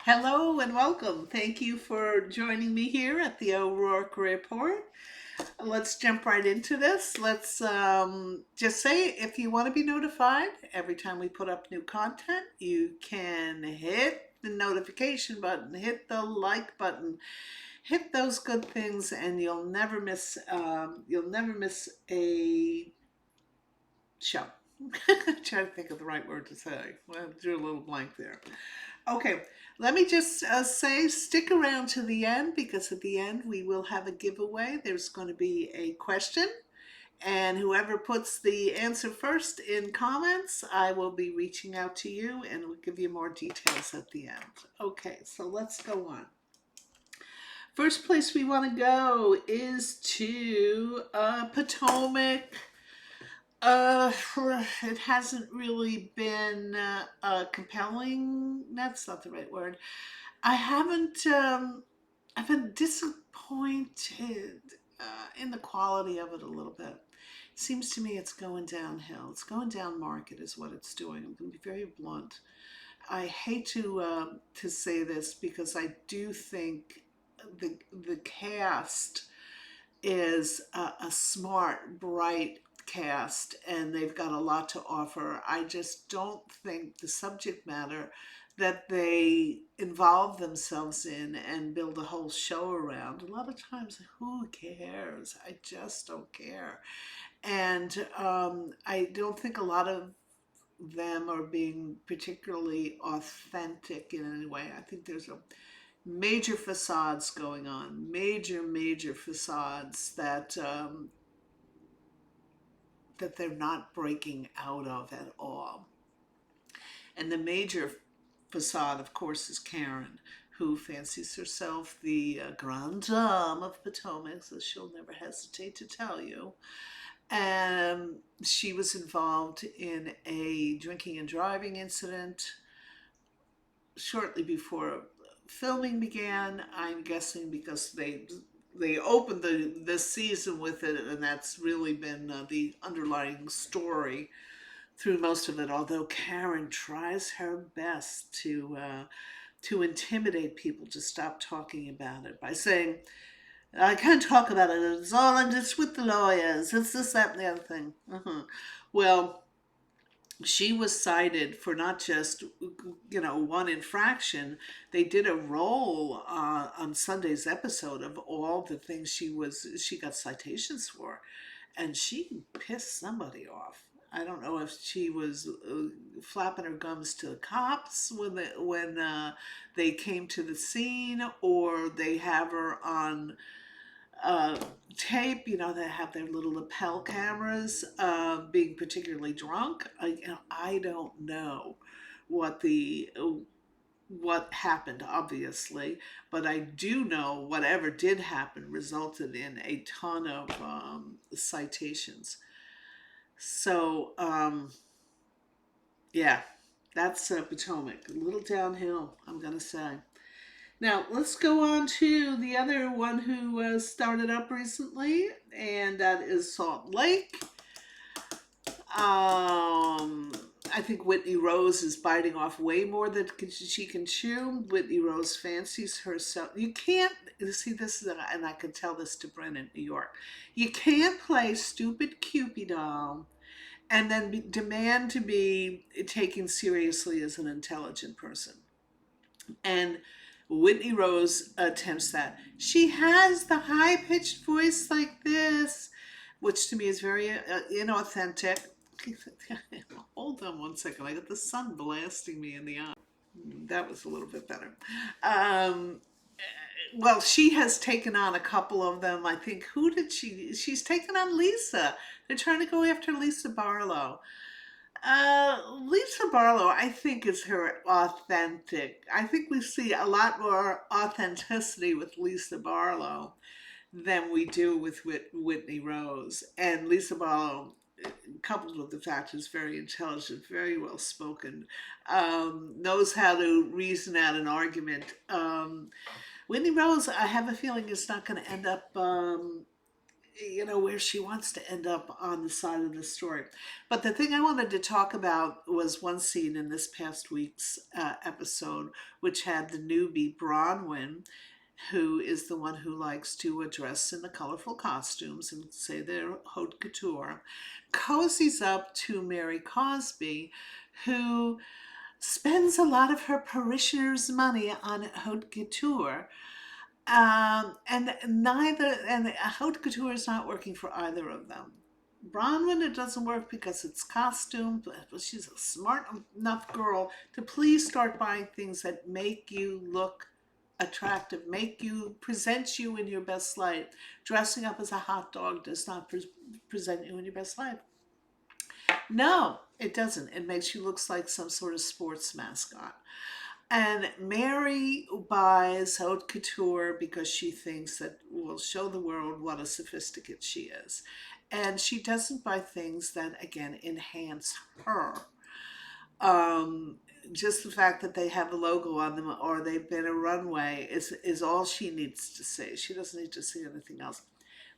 Hello and welcome. Thank you for joining me here at the O'Rourke Report. Let's jump right into this. Let's just say if you want to be notified every time we put up new content, you can hit the notification button, hit the like button, hit those good things, and you'll never miss a show. Trying to think of the right word to say. Well, I drew a little blank there. Okay, let me just say stick around to the end because at the end we will have a giveaway. There's going to be a question, and whoever puts the answer first in comments, I will be reaching out to you and we'll give you more details at the end. Okay, so let's go on. First place we want to go is to Potomac. Uh, it hasn't really been compelling. That's not the right word. I haven't. I've been disappointed in the quality of it a little bit. Seems to me it's going downhill. It's going down market, is what it's doing. I'm going to be very blunt. I hate to say this because I do think the cast is a smart, bright cast, and they've got a lot to offer. I just don't think the subject matter that they involve themselves in and build a whole show around. A lot of times, who cares? I just don't care. And I don't think a lot of them are being particularly authentic in any way. I think there's a major facades going on, major facades that they're not breaking out of at all. And the major facade, of course, is Karen, who fancies herself the grande dame of Potomac, as she'll never hesitate to tell you. And she was involved in a drinking and driving incident shortly before filming began. I'm guessing because they opened this season with it, and that's really been the underlying story through most of it. Although Karen tries her best to intimidate people to stop talking about it by saying, "I can't talk about it. It's all and it's with the lawyers. It's this, that, and the other thing." Well, she was cited for not just one infraction. They did a roll on Sunday's episode of all the things she got citations for, and she pissed somebody off. I don't know if she was flapping her gums to the cops when they came to the scene, or they have her on uh, tape, they have their little lapel cameras, being particularly drunk. I don't know what the what happened, obviously, but I do know whatever did happen resulted in a ton of citations. So, yeah, that's Potomac. A little downhill, I'm going to say. Now, let's go on to the other one who started up recently, and that is Salt Lake. I think Whitney Rose is biting off way more than she can chew. Whitney Rose fancies herself. You can't see this, and I could tell this to Brennan, New York. You can't play stupid Cupid doll and then demand to be taken seriously as an intelligent person. And Whitney Rose attempts that. She has the high pitched voice like this, which to me is very inauthentic. Hold on one second. I got the sun blasting me in the eye. That was a little bit better. Um, well, she has taken on a couple of them. I think, who did she? She's taken on Lisa. They're trying to go after Lisa Barlow. Lisa Barlow, I think, is her authentic. I think we see a lot more authenticity with Lisa Barlow than we do with Whitney Rose. And Lisa Barlow, coupled with the fact she's very intelligent, very well spoken, knows how to reason out an argument. Whitney Rose, I have a feeling, is not going to end up where she wants to end up on the side of the story. But the thing I wanted to talk about was one scene in this past week's episode, which had the newbie Bronwyn, who is the one who likes to dress in the colorful costumes and say they're haute couture, cozies up to Mary Cosby, who spends a lot of her parishioners' money on haute couture. And haute couture is not working for either of them. Bronwyn, it doesn't work because it's costume, but she's a smart enough girl to please start buying things that make you look attractive, present you in your best light. Dressing up as a hot dog does not present you in your best light. No, it doesn't. It makes you look like some sort of sports mascot. And Mary buys haute couture because she thinks that will show the world what a sophisticate she is. And she doesn't buy things that, again, enhance her. Just the fact that they have a logo on them or they've been a runway is all she needs to see. She doesn't need to see anything else.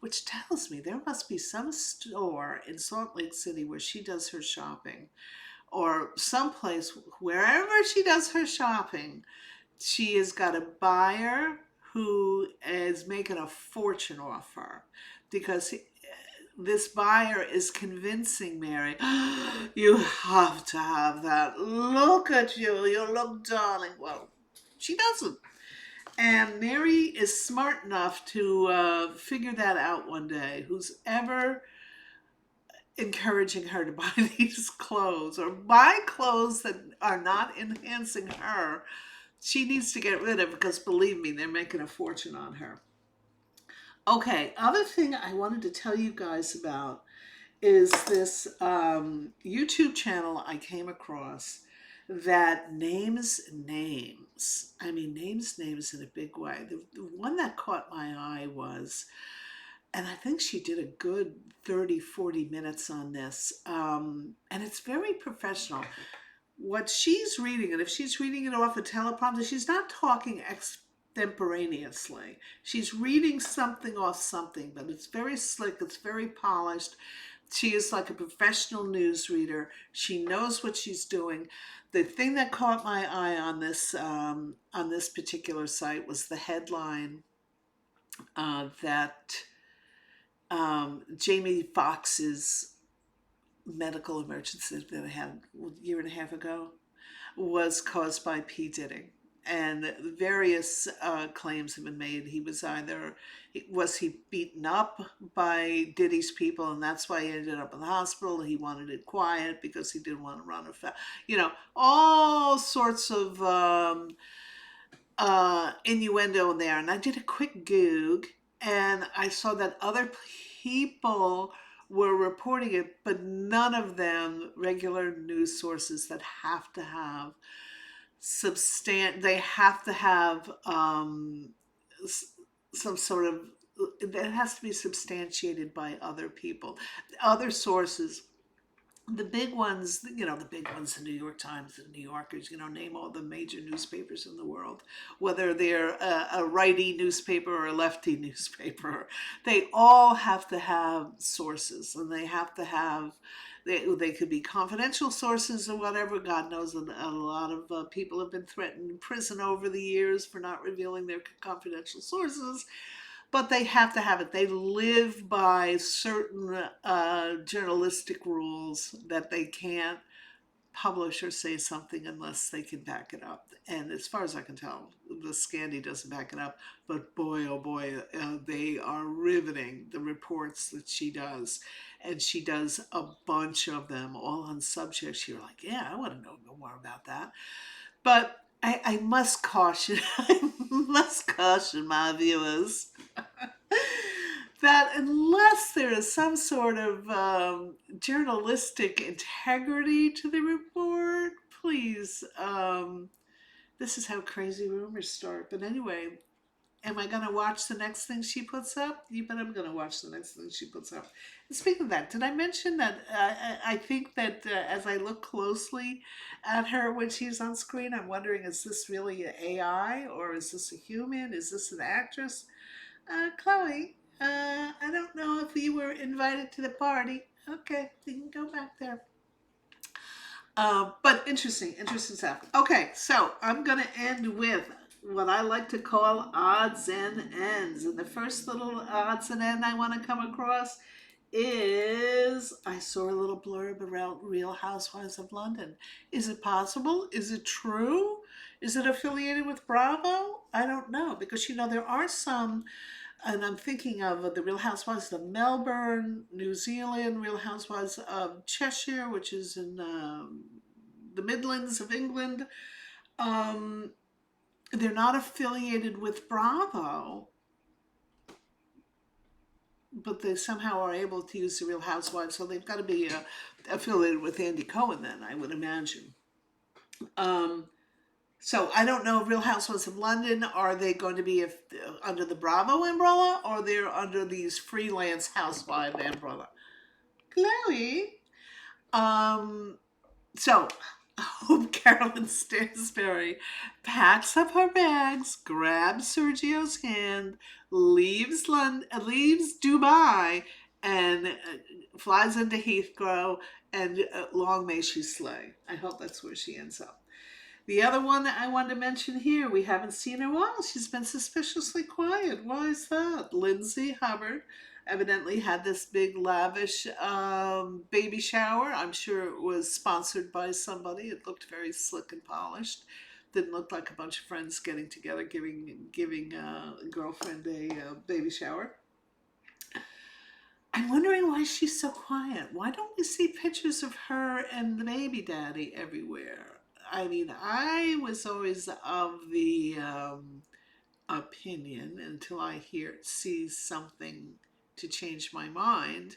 Which tells me there must be some store in Salt Lake City where she does her shopping, or someplace wherever she does her shopping, she has got a buyer who is making a fortune off her, because this buyer is convincing Mary, you have to have that. Look at you. You look darling. Well, she doesn't. And Mary is smart enough to figure that out one day. Who's ever encouraging her to buy these clothes or buy clothes that are not enhancing her, she needs to get rid of, because believe me, they're making a fortune on her. Okay, other thing I wanted to tell you guys about is this YouTube channel I came across that names names. I mean, names names in a big way. The one that caught my eye was, and I think she did a good 30, 40 minutes on this, and it's very professional. What she's reading, and if she's reading it off a teleprompter, she's not talking extemporaneously. She's reading something off something, but it's very slick, it's very polished. She is like a professional newsreader. She knows what she's doing. The thing that caught my eye on this particular site was the headline that Jamie Foxx's medical emergency that I had a year and a half ago was caused by P. Diddy. And various claims have been made. He was he beaten up by Diddy's people, and that's why he ended up in the hospital. He wanted it quiet because he didn't want to run all sorts of innuendo in there. And I did a quick Goog, and I saw that other people were reporting it, but none of them regular news sources that have to have they have to have some sort of, it has to be substantiated by other people, other sources. The big ones, the big ones, the New York Times, the New Yorkers, name all the major newspapers in the world, whether they're a righty newspaper or a lefty newspaper, they all have to have sources, and they have to have, they could be confidential sources or whatever. God knows a lot of people have been threatened in prison over the years for not revealing their confidential sources. But they have to have it. They live by certain journalistic rules that they can't publish or say something unless they can back it up. And as far as I can tell, the Scandy doesn't back it up. But boy, oh boy, they are riveting, the reports that she does. And she does a bunch of them, all on subjects you're like, yeah, I want to know more about that. But I must caution, my viewers that unless there is some sort of journalistic integrity to the report, please, this is how crazy rumors start. But anyway, am I going to watch the next thing she puts up? You bet I'm going to watch the next thing she puts up. And speaking of that, did I mention that I think that as I look closely at her when she's on screen, I'm wondering, is this really an AI or is this a human? Is this an actress? Chloe, I don't know if you were invited to the party. Okay, you can go back there. But interesting stuff. Okay, so I'm going to end with what I like to call odds and ends. And the first little odds and end I want to come across is I saw a little blurb about Real Housewives of London. Is it possible? Is it true? Is it affiliated with Bravo? I don't know, because there are some, and I'm thinking of the Real Housewives of Melbourne, New Zealand, Real Housewives of Cheshire, which is in the Midlands of England. Um, they're not affiliated with Bravo, but they somehow are able to use the Real Housewives, so they've got to be affiliated with Andy Cohen then, I would imagine. Um, so I don't know, Real Housewives of London, are they going to be under the Bravo umbrella, or they're under these freelance housewife umbrella? Chloe? Um, so I hope Carolyn Stansberry packs up her bags, grabs Sergio's hand, leaves Dubai, and flies into Heathrow, and long may she slay. I hope that's where she ends up. The other one that I wanted to mention here, we haven't seen her in a while. She's been suspiciously quiet. Why is that? Lindsay Hubbard evidently had this big lavish baby shower. I'm sure it was sponsored by somebody. It looked very slick and polished. Didn't look like a bunch of friends getting together, giving a girlfriend a baby shower. I'm wondering why she's so quiet. Why don't we see pictures of her and the baby daddy everywhere? I mean, I was always of the opinion, until I see something to change my mind,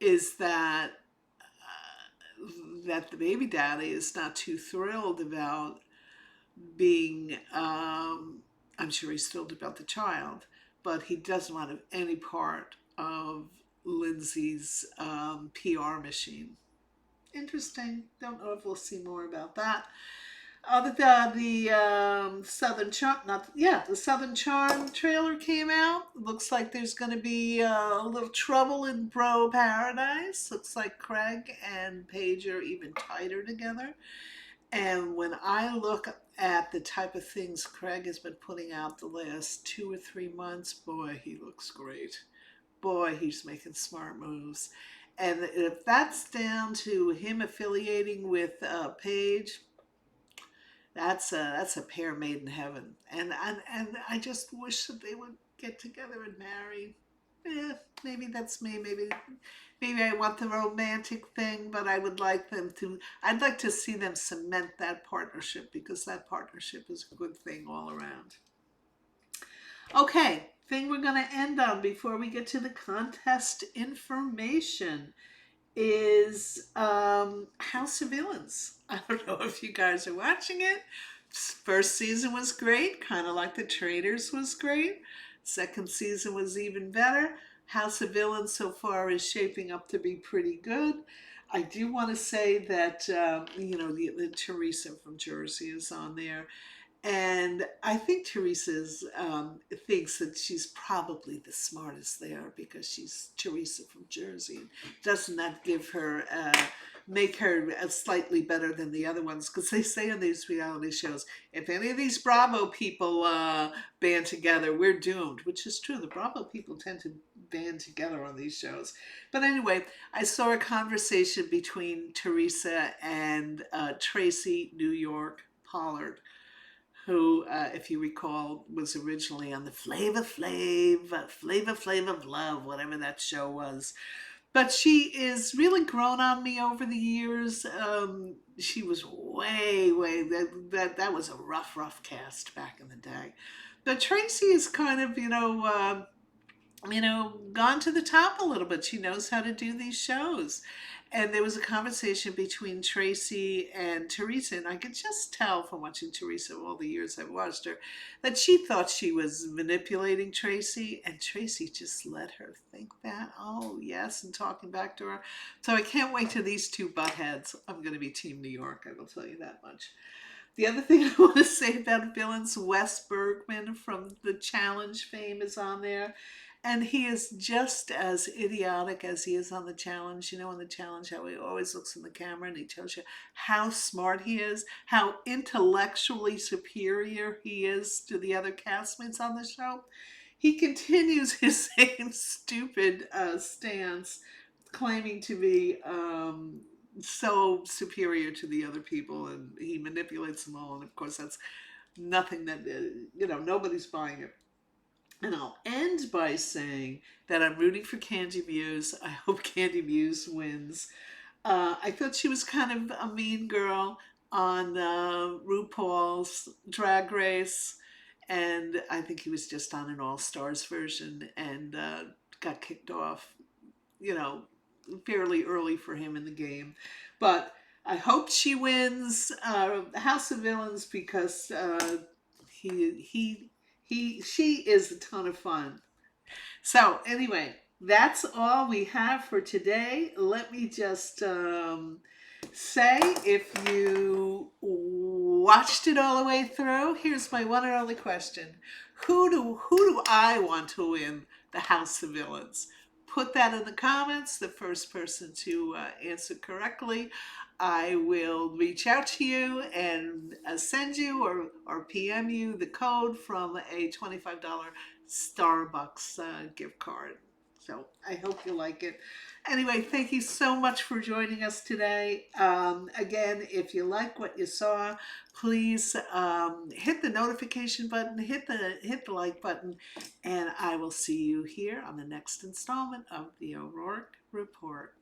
is that the baby daddy is not too thrilled about being. I'm sure he's thrilled about the child, but he doesn't want any part of Lindsay's PR machine. Interesting. Don't know if we'll see more about that. The Southern Charm, the Southern Charm trailer came out. Looks like there's going to be a little trouble in Bro Paradise. Looks like Craig and Paige are even tighter together. And when I look at the type of things Craig has been putting out the last 2 or 3 months, boy, he looks great. Boy, he's making smart moves. And if that's down to him affiliating with Paige, that's a pair made in heaven. And I just wish that they would get together and marry. Maybe that's me. Maybe I want the romantic thing, but I'd like to see them cement that partnership, because that partnership is a good thing all around. Okay, thing we're going to end on before we get to the contest information is House of Villains. I don't know if you guys are watching it. First season was great, kind of like The Traitors was great. Second season was even better. House of Villains so far is shaping up to be pretty good. I do want to say that, the Teresa from Jersey is on there. And I think Teresa thinks that she's probably the smartest there, because she's Teresa from Jersey. Doesn't that make her slightly better than the other ones? Because they say in these reality shows, if any of these Bravo people band together, we're doomed, which is true. The Bravo people tend to band together on these shows. But anyway, I saw a conversation between Teresa and Tracy, New York, Pollard, who, if you recall, was originally on the Flavor Flav of Love, whatever that show was. But she is really grown on me over the years. She was way, that was a rough cast back in the day. But Tracy is kind of, gone to the top a little bit. She knows how to do these shows. And there was a conversation between Tracy and Teresa, and I could just tell from watching Teresa all the years I've watched her, that she thought she was manipulating Tracy, and Tracy just let her think that. Oh, yes, and talking back to her. So I can't wait till these two butt heads. I'm going to be Team New York, I will tell you that much. The other thing I want to say about villains, Wes Bergman from the Challenge fame is on there. And he is just as idiotic as he is on the challenge. You know, on the challenge, how he always looks in the camera and he tells you how smart he is, how intellectually superior he is to the other castmates on the show. He continues his same stupid stance, claiming to be so superior to the other people, and he manipulates them all. And of course, that's nothing that, nobody's buying it. And I'll end by saying that I'm rooting for Candy Muse. I hope Candy Muse wins. I thought she was kind of a mean girl on RuPaul's Drag Race, and I think he was just on an All Stars version and got kicked off, you know, fairly early for him in the game. But I hope she wins House of Villains because she is a ton of fun. So anyway, that's all we have for today. Let me just say, if you watched it all the way through, here's my one and only question: who do I want to win the House of Villains? Put that in the comments. The first person to answer correctly, I will reach out to you and send you or PM you the code from a $25 Starbucks gift card. So I hope you like it. Anyway, thank you so much for joining us today. Again, if you like what you saw, please hit the notification button, hit the like button, and I will see you here on the next installment of the O'Rourke Report.